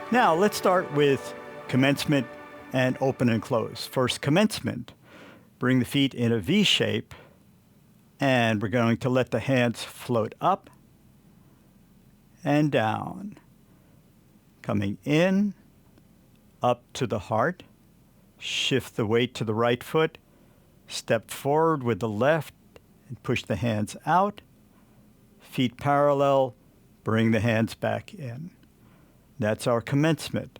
Now let's start with commencement and open and close. First, commencement. Bring the feet in a V shape, and we're going to let the hands float up and down. Coming in, up to the heart. Shift the weight to the right foot. Step forward with the left and push the hands out. Feet parallel, bring the hands back in. That's our commencement.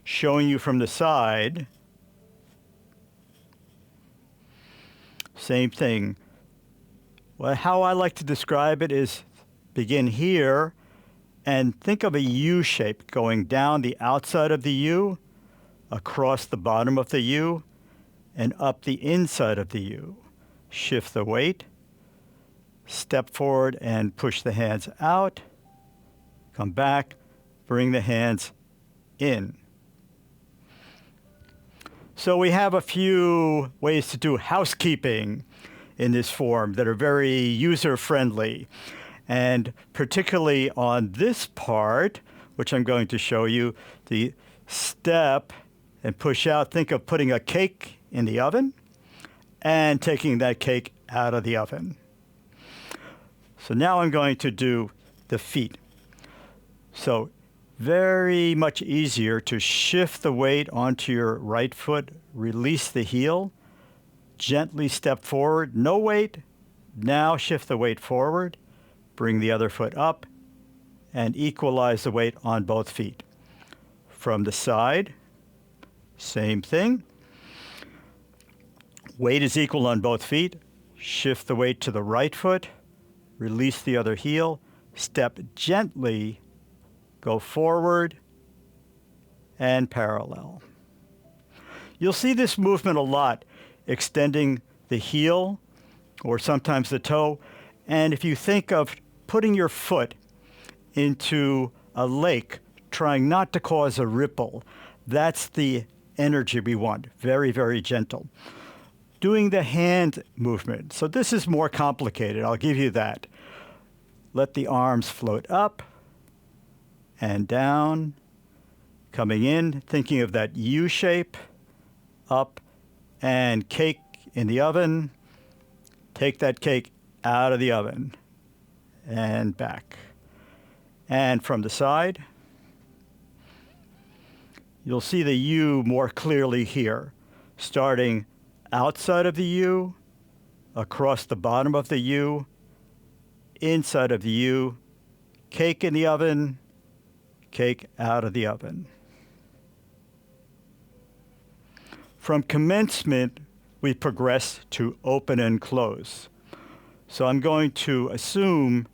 Showing you from the side, same thing. Well, how I like to describe it is begin here and think of a U shape going down the outside of the U, across the bottom of the U, and up the inside of the U. Shift the weight, step forward and push the hands out, come back, bring the hands in. So we have a few ways to do housekeeping in this form that are very user-friendly. And particularly on this part, which I'm going to show you, the step and push out, think of putting a cake in the oven and taking that cake out of the oven. So now I'm going to do the feet. So very much easier to shift the weight onto your right foot, release the heel, gently step forward, no weight. Now shift the weight forward, bring the other foot up, and equalize the weight on both feet. From the side, same thing. Weight is equal on both feet. Shift the weight to the right foot, release the other heel, step gently, go forward, and parallel. You'll see this movement a lot, extending the heel or sometimes the toe. And if you think of putting your foot into a lake, trying not to cause a ripple, that's the energy we want. Very, very gentle. Doing the hand movement. So this is more complicated, I'll give you that. Let the arms float up and down. Coming in, thinking of that U shape, up, and cake in the oven. Take that cake out of the oven and back. And from the side, you'll see the U more clearly here, starting outside of the U, across the bottom of the U, inside of the U, cake in the oven, cake out of the oven. From commencement, we progress to open and close. So I'm going to assume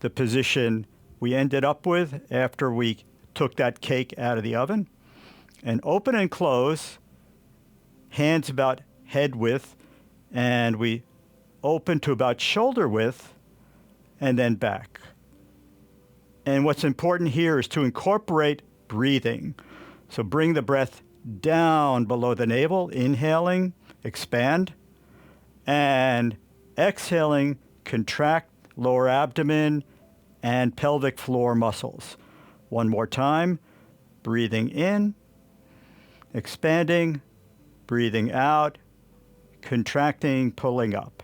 the position we ended up with after we took that cake out of the oven. And open and close, hands about head width, and we open to about shoulder width, and then back. And what's important here is to incorporate breathing. So bring the breath down below the navel, inhaling, expand, and exhaling, contract lower abdomen and pelvic floor muscles. One more time, breathing in, expanding, breathing out, contracting, pulling up,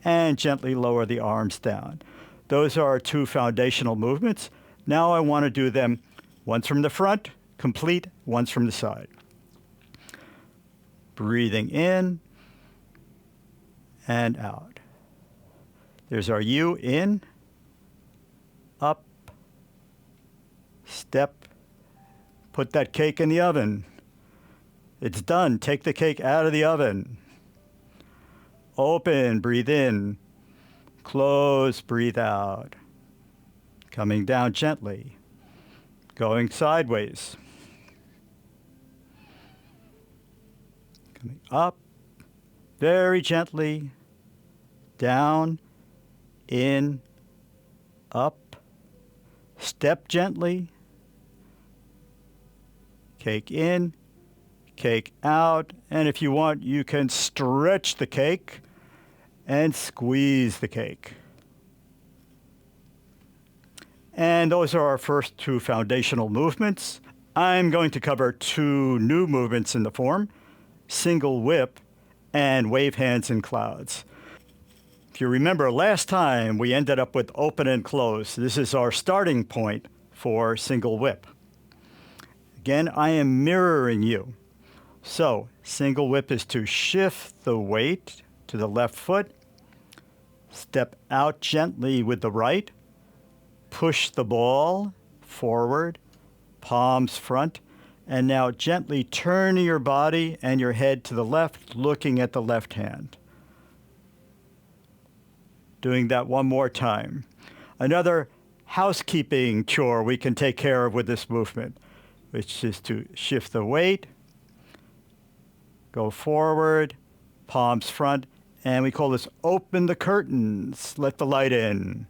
and gently lower the arms down. Those are our two foundational movements. Now I want to do them once from the front, complete, once from the side. Breathing in and out. There's our U, in, up, step, put that cake in the oven. It's done. Take the cake out of the oven. Open, breathe in. Close, breathe out. Coming down gently. Going sideways. Coming up, very gently. Down, in, up. Step gently. Cake in, cake out. And if you want, you can stretch the cake and squeeze the cake. And those are our first two foundational movements. I'm going to cover two new movements in the form, single whip and wave hands in clouds. If you remember last time, we ended up with open and close. This is our starting point for single whip. Again, I am mirroring you. So single whip is to shift the weight to the left foot, step out gently with the right, push the ball forward, palms front, and now gently turn your body and your head to the left, looking at the left hand. Doing that one more time. Another housekeeping chore we can take care of with this movement, which is to shift the weight, go forward, palms front, and we call this open the curtains, let the light in,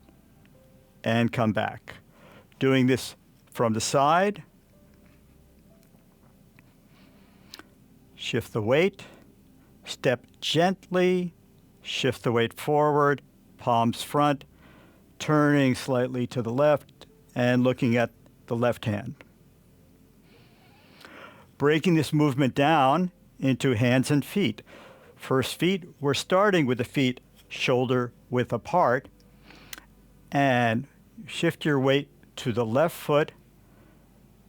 and come back. Doing this from the side. Shift the weight, step gently, shift the weight forward, palms front, turning slightly to the left and looking at the left hand. Breaking this movement down into hands and feet. First feet, we're starting with the feet shoulder width apart, and shift your weight to the left foot,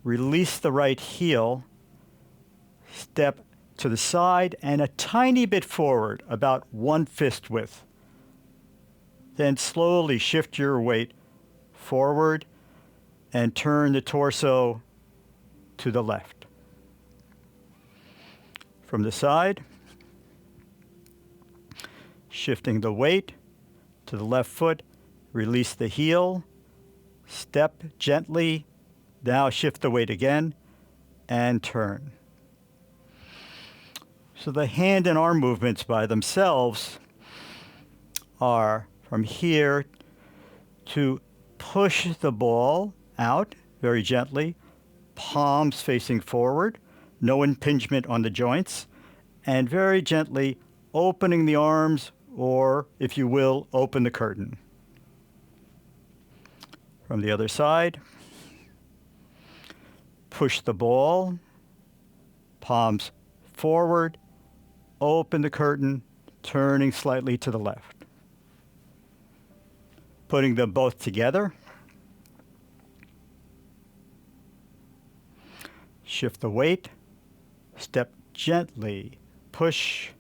release the right heel, step to the side and a tiny bit forward, about one fist width. Then slowly shift your weight forward and turn the torso to the left. From the side, shifting the weight to the left foot, release the heel, step gently, now shift the weight again, and turn. So the hand and arm movements by themselves are from here to push the ball out very gently, palms facing forward, no impingement on the joints, and very gently opening the arms, or if you will, open the curtain. From the other side, push the ball, palms forward, open the curtain, turning slightly to the left. Putting them both together. Shift the weight, step gently, push,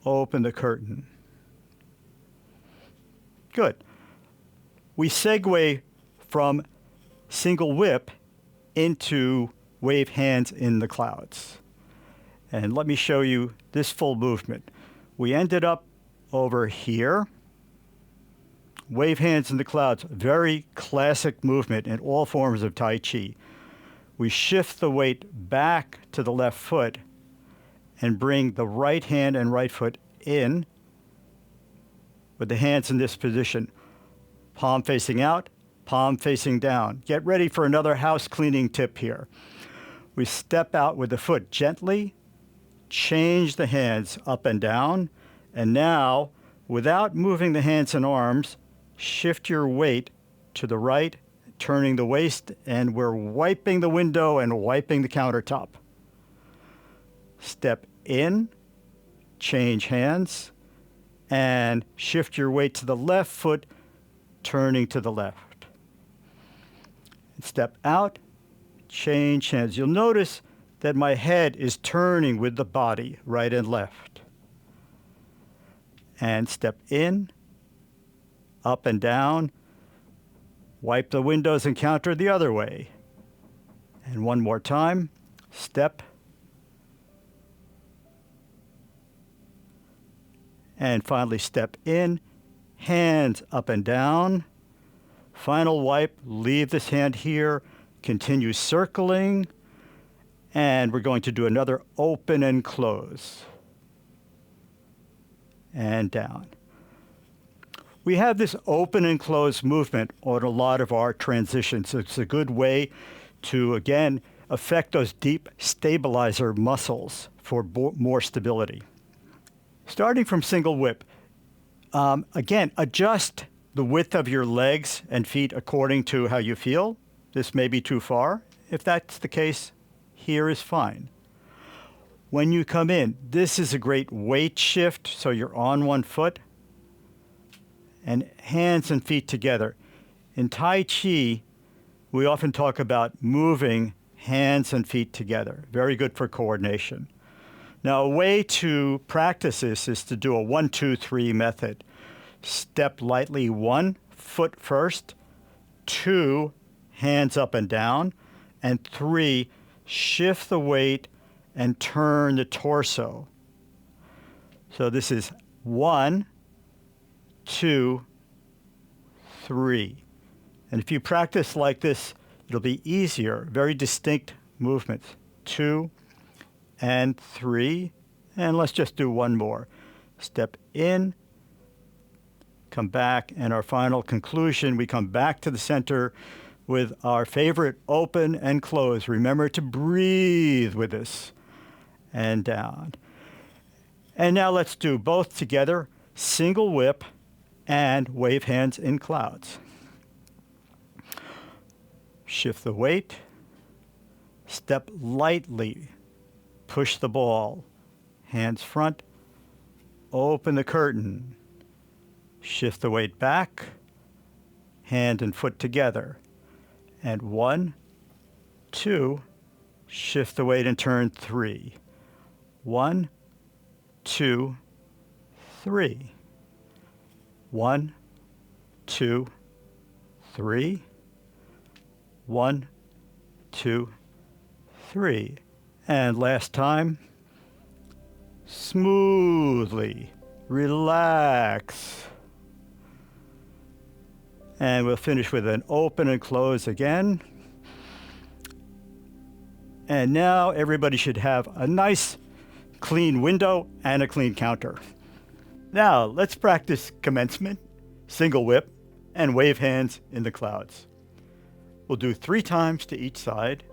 open the curtain. Good. We segue from single whip into wave hands in the clouds. And let me show you this full movement. We ended up over here. Wave hands in the clouds, very classic movement in all forms of Tai Chi. We shift the weight back to the left foot and bring the right hand and right foot in with the hands in this position. Palm facing out, palm facing down. Get ready for another house cleaning tip here. We step out with the foot gently, change the hands up and down, and now, without moving the hands and arms, shift your weight to the right, turning the waist, and we're wiping the window and wiping the countertop. Step in, change hands, and shift your weight to the left foot, turning to the left. Step out, change hands. You'll notice that my head is turning with the body, right and left. And step in, up and down, wipe the windows and counter the other way. And one more time, step, and finally step in, hands up and down, final wipe, leave this hand here, continue circling, and we're going to do another open and close, and down. We have this open and close movement on a lot of our transitions. It's a good way to, again, affect those deep stabilizer muscles for more stability. Starting from single whip, again, adjust the width of your legs and feet according to how you feel. This may be too far. If that's the case, here is fine. When you come in, this is a great weight shift, so you're on one foot, and hands and feet together. In Tai Chi, we often talk about moving hands and feet together. Very good for coordination. Now, a way to practice this is to do a 1-2-3 method. Step lightly 1, foot first, 2, hands up and down, and 3, shift the weight and turn the torso. So this is 1, 2, 3. And if you practice like this, it'll be easier, very distinct movements. 2 and 3. And let's just do one more. Step in, come back, and our final conclusion, we come back to the center with our favorite open and close. Remember to breathe with this. And down. And now let's do both together, single whip and wave hands in clouds. Shift the weight, step lightly, push the ball, hands front, open the curtain, shift the weight back, hand and foot together, and 1, 2, shift the weight and turn 3. 1, 2, 3. 1, 2, 3. 1, 2, 3. And last time, smoothly relax. And we'll finish with an open and close again. And now everybody should have a nice clean window and a clean counter. Now let's practice commencement, single whip, and wave hands in the clouds. We'll do 3 times to each side,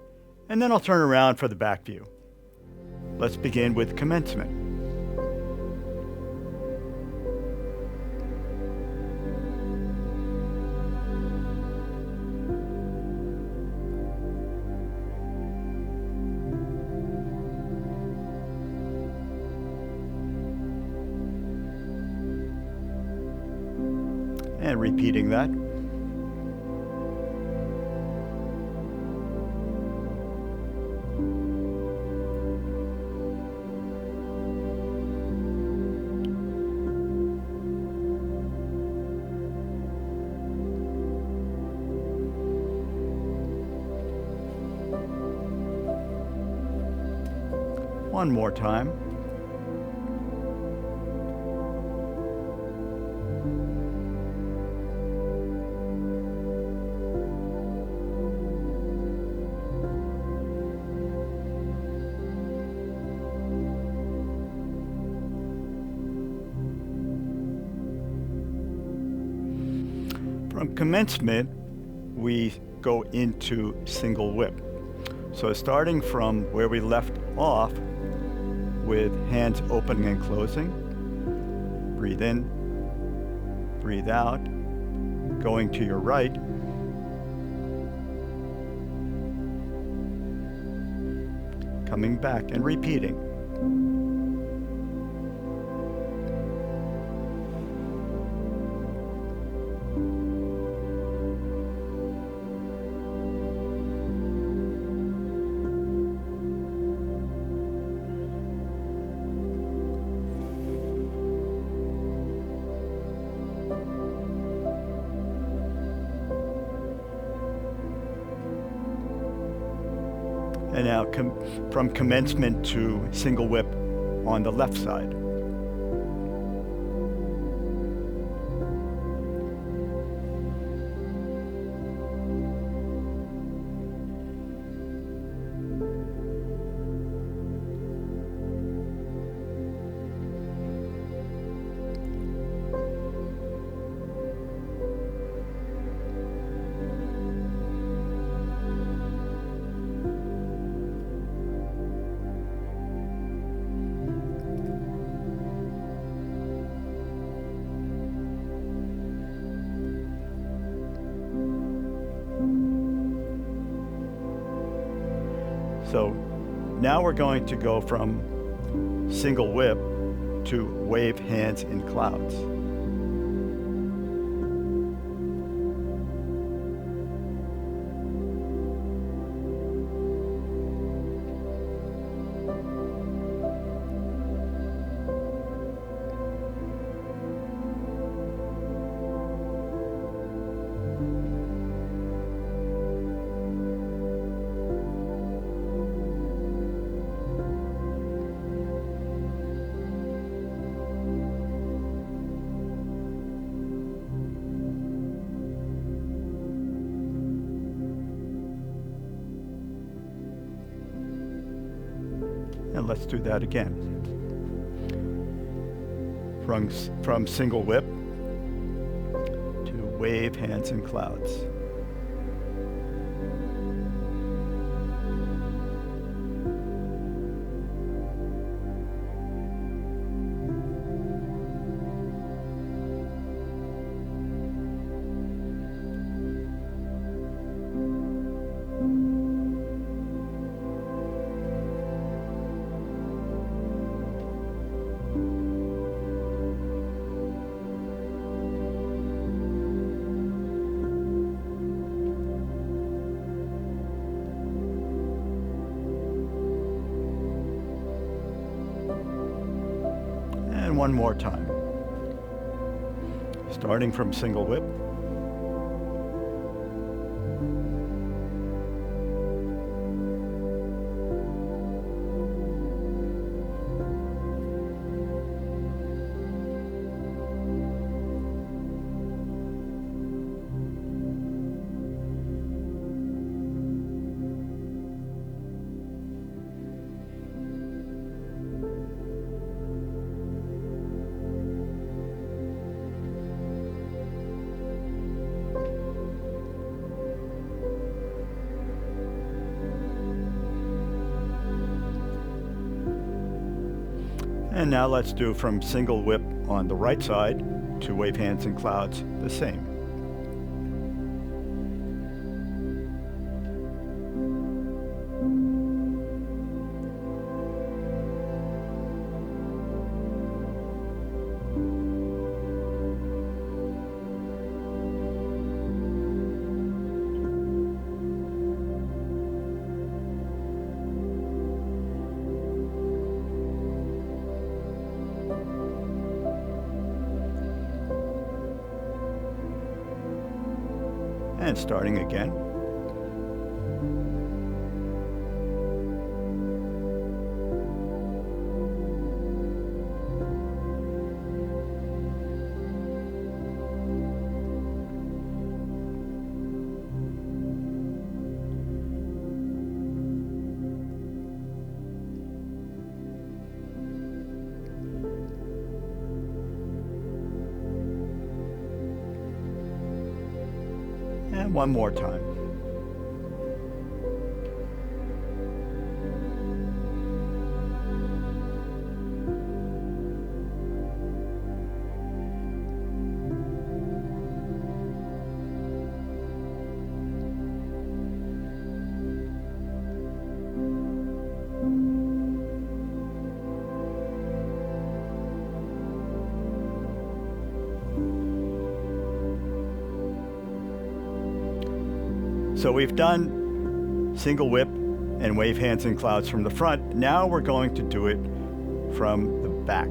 and then I'll turn around for the back view. Let's begin with commencement. And repeating that. One more time. From commencement, we go into single whip. So starting from where we left off with hands opening and closing, breathe in, breathe out, going to your right, coming back and repeating. And now from commencement to single whip on the left side. So now we're going to go from single whip to wave hands in clouds. And let's do that again. From single whip to wave hands in clouds. And one more time. Starting from single whip. And now let's do from single whip on the right side to wave hands in clouds the same. And starting again. And one more time. So we've done single whip and wave hands in clouds from the front. Now we're going to do it from the back.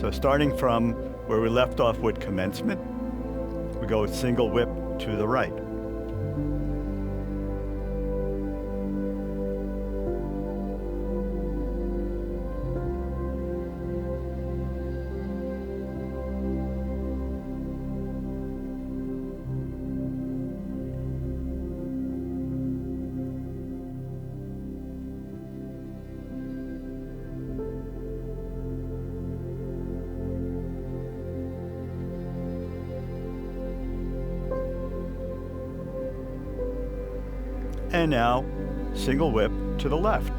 So starting from where we left off with commencement, we go single whip to the right. And now, single whip to the left.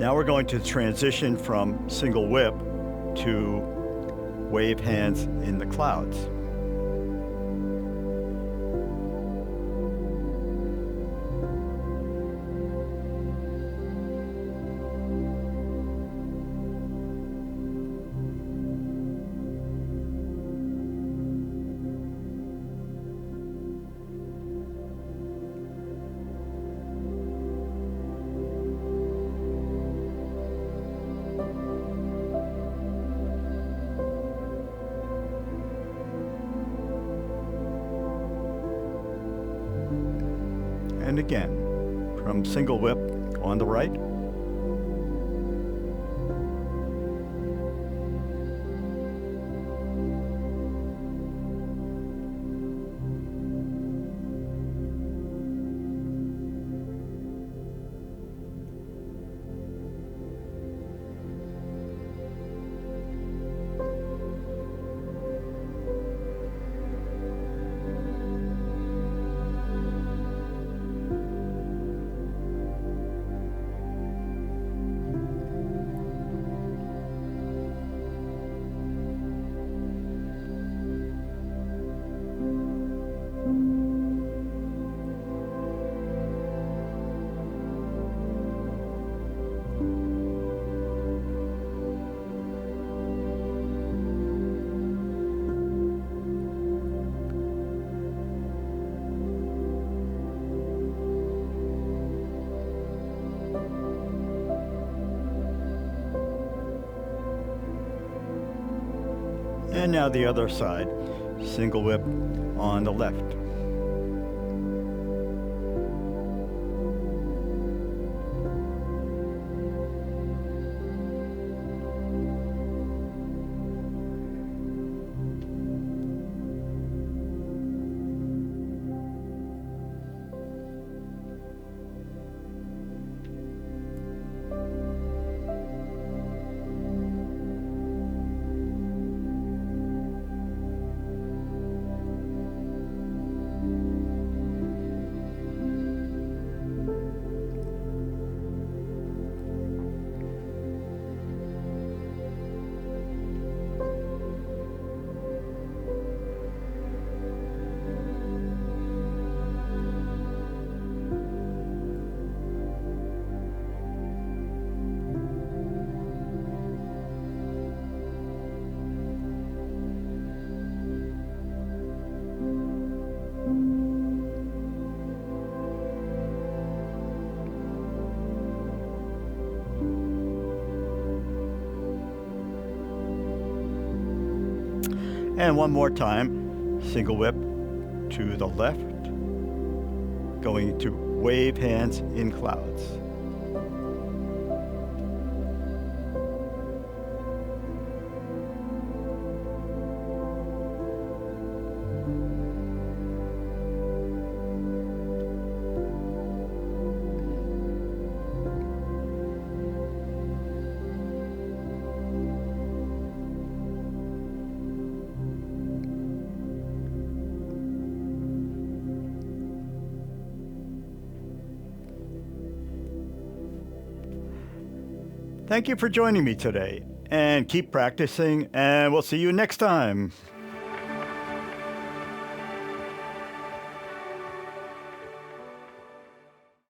Now we're going to transition from single whip to wave hands in the clouds. And again, from single whip on the right. And now the other side, single whip on the left. And one more time, single whip to the left, going to wave hands in clouds. Thank you for joining me today, and keep practicing, and we'll see you next time.